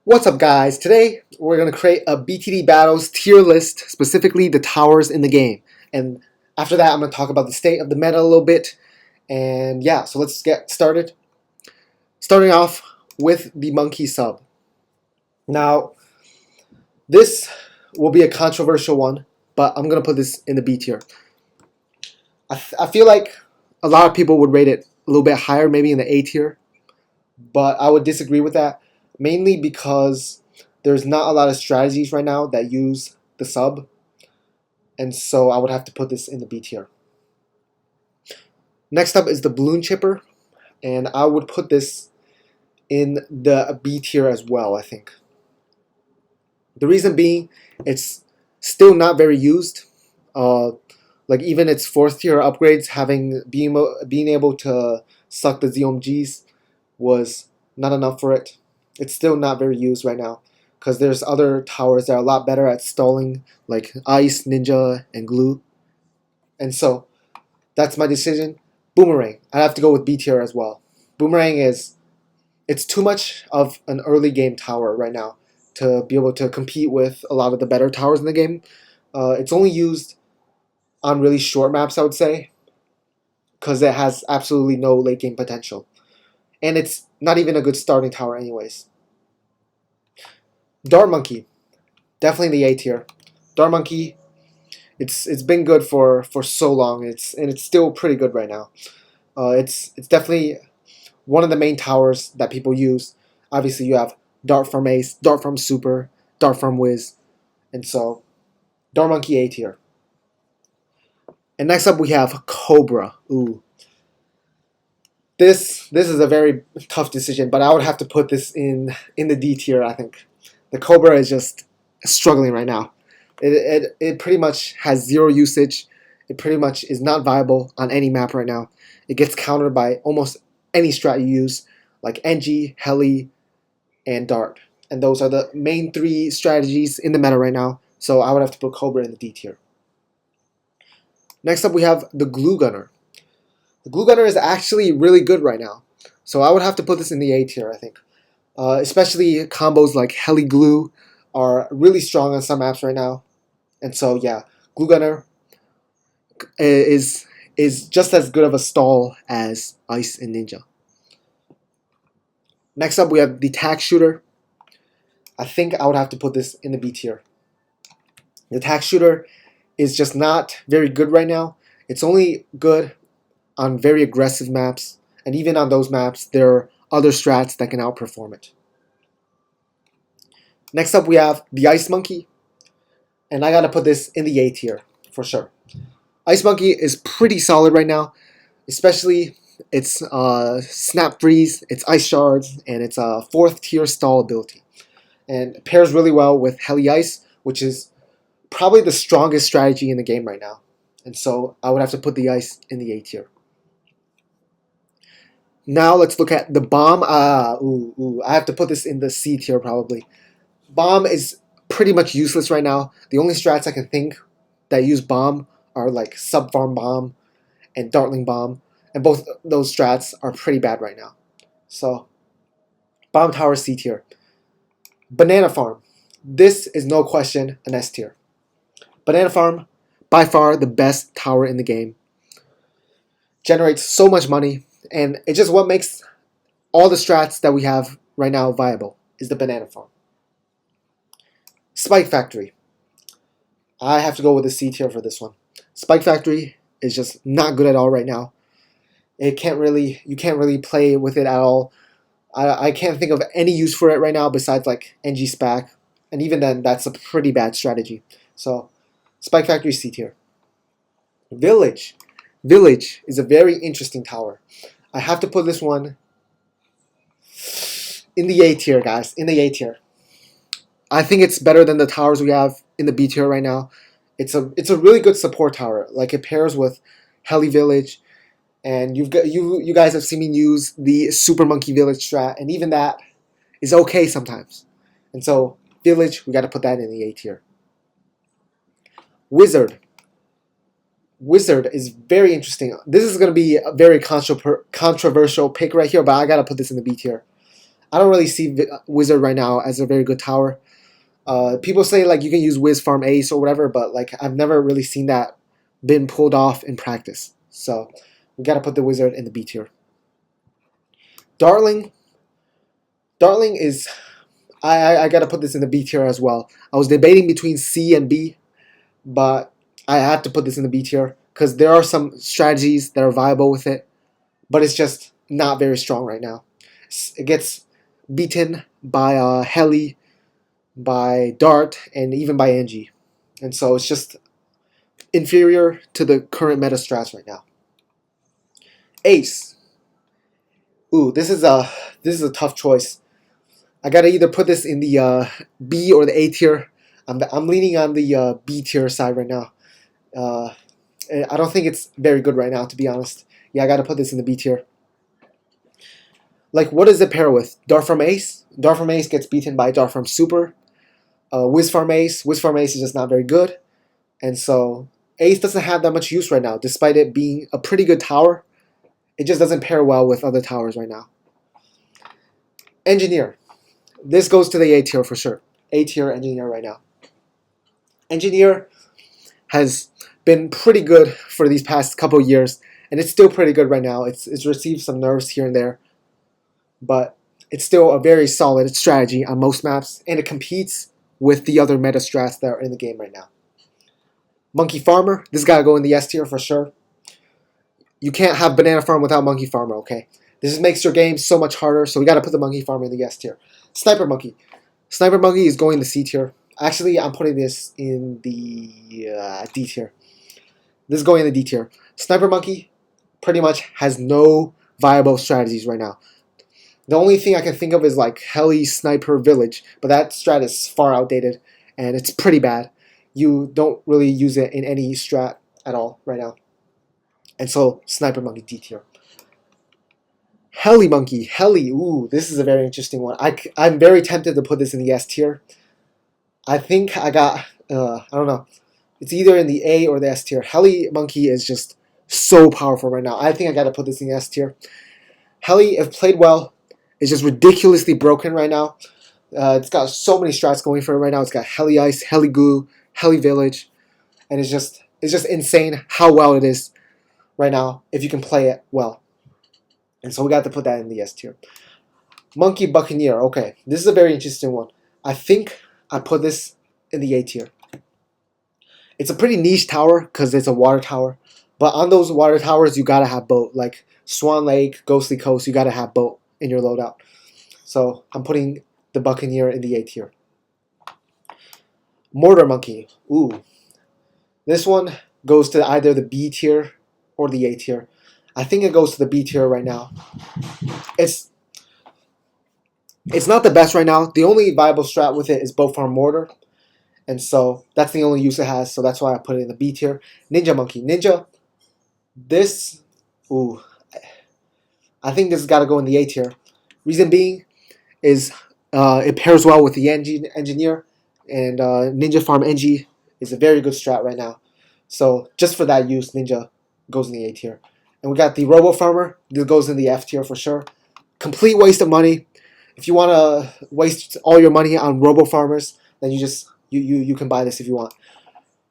What's up, guys? Today we're going to create a BTD battles tier list, specifically the towers in the game. And after that, I'm going to talk about the state of the meta a little bit. And yeah, so let's get started. Starting off with the monkey sub. Now, this will be a controversial one, but I'm going to put this in the B tier. I feel like a lot of people would rate it a little bit higher, maybe in the A tier, but I would disagree with that, mainly because there's not a lot of strategies right now that use the sub, and so I would have to put this in the B tier. Next up is the balloon chipper, and I would put this in the B tier as well, I think. The reason being, it's still not very used. Like even its 4th tier upgrades, being able to suck the ZOMGs was not enough for it. It's still not very used right now because there's other towers that are a lot better at stalling, like Ice, Ninja, and Glue. And so that's my decision. Boomerang, I have to go with B tier as well. Boomerang it's too much of an early game tower right now to be able to compete with a lot of the better towers in the game. It's only used on really short maps, I would say, because it has absolutely no late game potential. And it's not even a good starting tower anyways. Dart Monkey, definitely the A tier. Dart Monkey, it's been good for so long. It's still pretty good right now. It's definitely one of the main towers that people use. Obviously, you have Dart from Ace, Dart from Super, Dart from Wiz, and so Dart Monkey A tier. And next up we have Cobra. Ooh. This is a very tough decision, but I would have to put this in the D tier, I think. The Cobra is just struggling right now. It pretty much has zero usage. It pretty much is not viable on any map right now. It gets countered by almost any strat you use, like NG, Heli, and Dart. And those are the main 3 strategies in the meta right now, so I would have to put Cobra in the D tier. Next up we have the Glue Gunner. The Glue Gunner is actually really good right now, so I would have to put this in the A tier, I think. Especially combos like Heli Glue are really strong on some maps right now. And so yeah, Glue Gunner is just as good of a stall as Ice and Ninja. Next up we have the Tack Shooter. I think I would have to put this in the B tier. The Tack Shooter is just not very good right now. It's only good on very aggressive maps, and even on those maps there are other strats that can outperform it. Next up we have the Ice Monkey, and I gotta put this in the A tier for sure. Ice Monkey is pretty solid right now, especially its Snap Freeze, its Ice Shards, and its 4th tier stall ability. And it pairs really well with Heli Ice, which is probably the strongest strategy in the game right now. And so I would have to put the Ice in the A tier. Now let's look at the Bomb. I have to put this in the C tier probably. Bomb is pretty much useless right now. The only strats I can think that use Bomb are like Sub Farm Bomb and Dartling Bomb, and both those strats are pretty bad right now. So Bomb Tower C tier. Banana Farm. This is no question an S tier. Banana Farm, by far the best tower in the game. Generates so much money, and it's just what makes all the strats that we have right now viable is the Banana Farm. Spike Factory. I have to go with the C tier for this one. Spike Factory is just not good at all right now. You can't really play with it at all. I can't think of any use for it right now besides like NG Spac, and even then that's a pretty bad strategy. So Spike Factory C tier. Village. Village is a very interesting tower. I have to put this one in the A tier, guys. In the A tier. I think it's better than the towers we have in the B tier right now. It's a really good support tower. Like it pairs with Heli Village, and you guys have seen me use the Super Monkey Village strat, and even that is okay sometimes. And so Village, we got to put that in the A tier. Wizard. Wizard is very interesting. This is going to be a very controversial pick right here, but I got to put this in the B tier. I don't really see Wizard right now as a very good tower. People say like you can use Wiz Farm Ace or whatever, but like I've never really seen that been pulled off in practice. So we gotta put the Wizard in the B tier. Darling. Darling is I gotta put this in the B tier as well. I was debating between C and B, but I had to put this in the B tier because there are some strategies that are viable with it, but it's just not very strong right now. It gets beaten by Heli, by Dart, and even by Angie, and so it's just inferior to the current meta strats right now. Ace. Ooh, this is a tough choice. I gotta either put this in the B or the A tier. I'm leaning on the B tier side right now. Uh, I don't think it's very good right now, to be honest. Yeah, I gotta put this in the B tier. Like, what does it pair with? Dart from Ace? Dart from Ace gets beaten by Dart from Super. Wiz Farm Ace. Wiz Farm Ace is just not very good. And so, Ace doesn't have that much use right now, despite it being a pretty good tower. It just doesn't pair well with other towers right now. Engineer. This goes to the A tier for sure. A tier Engineer right now. Engineer has been pretty good for these past couple years, and it's still pretty good right now. It's received some nerfs here and there, but it's still a very solid strategy on most maps, and it competes with the other meta strats that are in the game right now. Monkey Farmer, this gotta go in the S tier for sure. You can't have Banana Farm without Monkey Farmer, okay? This just makes your game so much harder, so we gotta put the Monkey Farmer in the S tier. Sniper Monkey. Sniper Monkey is going in the C tier. Actually, I'm putting this in the D tier. This is going in the D tier. Sniper Monkey pretty much has no viable strategies right now. The only thing I can think of is like Heli Sniper Village, but that strat is far outdated, and it's pretty bad. You don't really use it in any strat at all right now. And so, Sniper Monkey D tier. Heli Monkey. Heli. Ooh, this is a very interesting one. I'm very tempted to put this in the S tier. I think I got, I don't know. It's either in the A or the S tier. Heli Monkey is just so powerful right now. I think I got to put this in the S tier. Heli, if played well, is just ridiculously broken right now. It's got so many strats going for it right now. It's got Heli Ice, Heli Goo, Heli Village, and it's just insane how well it is right now if you can play it well. And so we got to put that in the S tier. Monkey Buccaneer. Okay, this is a very interesting one. I think I put this in the A tier. It's a pretty niche tower because it's a water tower. But on those water towers, you gotta have boat. Like Swan Lake, Ghostly Coast, you gotta have boat in your loadout. So I'm putting the Buccaneer in the A tier. Mortar Monkey. Ooh. This one goes to either the B tier or the A tier. I think it goes to the B tier right now. It's not the best right now. The only viable strat with it is Bow Farm Mortar. And so that's the only use it has. So that's why I put it in the B tier. Ninja Monkey. Ninja. This. Ooh. I think this has got to go in the A tier. Reason being is it pairs well with the Engineer. And Ninja Farm Engie is a very good strat right now. So just for that use, Ninja goes in the A tier. And we got the Robo Farmer. This goes in the F tier for sure. Complete waste of money. If you want to waste all your money on Robo Farmers, then you can buy this if you want.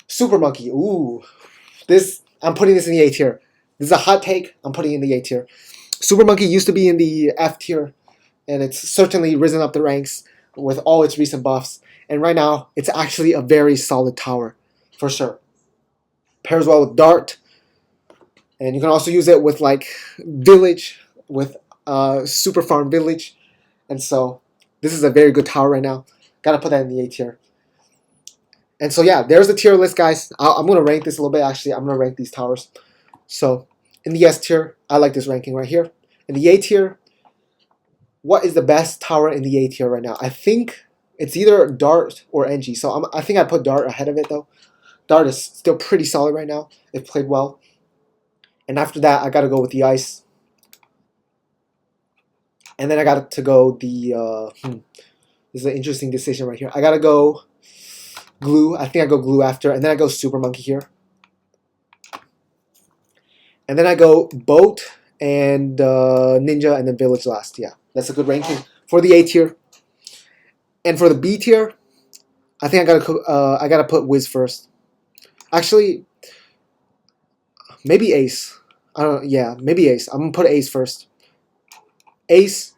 Super Monkey. Ooh. I'm putting this in the A tier. This is a hot take. I'm putting it in the A tier. Super Monkey used to be in the F tier, and it's certainly risen up the ranks with all its recent buffs. And right now, it's actually a very solid tower, for sure. Pairs well with Dart, and you can also use it with like Village, with Super Farm Village. And so, this is a very good tower right now. Gotta put that in the A tier. And so yeah, there's the tier list, guys. I'm gonna rank this a little bit. Actually, I'm gonna rank these towers. So in the S tier, I like this ranking right here. In the A tier, what is the best tower in the A tier right now? I think it's either Dart or Engie. So I think I put Dart ahead of it though. Dart is still pretty solid right now if played well. And after that, I gotta go with the Ice. And then I got to go the this is an interesting decision right here. I gotta go Glue. I think I go Glue after, and then I go Super Monkey here. And then I go Boat and Ninja and then Village last. Yeah, that's a good ranking for the A tier. And for the B tier, I think I gotta put Wiz first. Actually, maybe Ace. I don't know. Yeah, maybe Ace. I'm gonna put Ace first. Ace,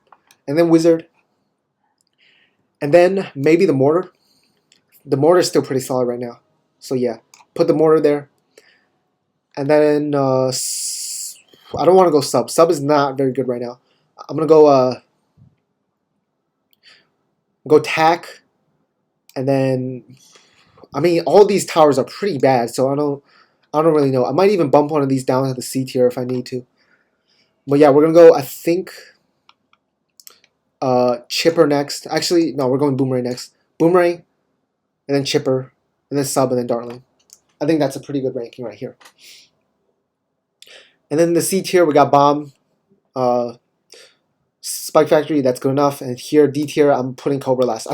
and then Wizard, and then maybe the Mortar. The Mortar is still pretty solid right now. So yeah, put the Mortar there. And then I don't want to go Sub. Sub is not very good right now. I'm gonna go Tack, and then I mean all these towers are pretty bad, so I don't really know. I might even bump one of these down to the C tier if I need to. But yeah, we're gonna go. I think Chipper next. Actually, no, we're going Boomerang next. Boomerang, and then Chipper, and then Sub, and then Dartling. I think that's a pretty good ranking right here. And then the C tier, we got Bomb, Spike Factory, that's good enough. And here, D tier, I'm putting Cobra last.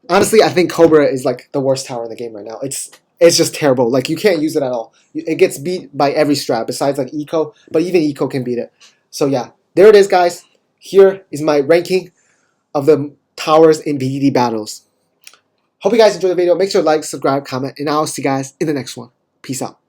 Honestly, I think Cobra is like the worst tower in the game right now. It's just terrible. Like, you can't use it at all. It gets beat by every strat besides like Eco, but even Eco can beat it. So yeah, there it is, guys. Here is my ranking of the towers in BTD battles. Hope you guys enjoyed the video. Make sure to like, subscribe, comment, and I'll see you guys in the next one. Peace out.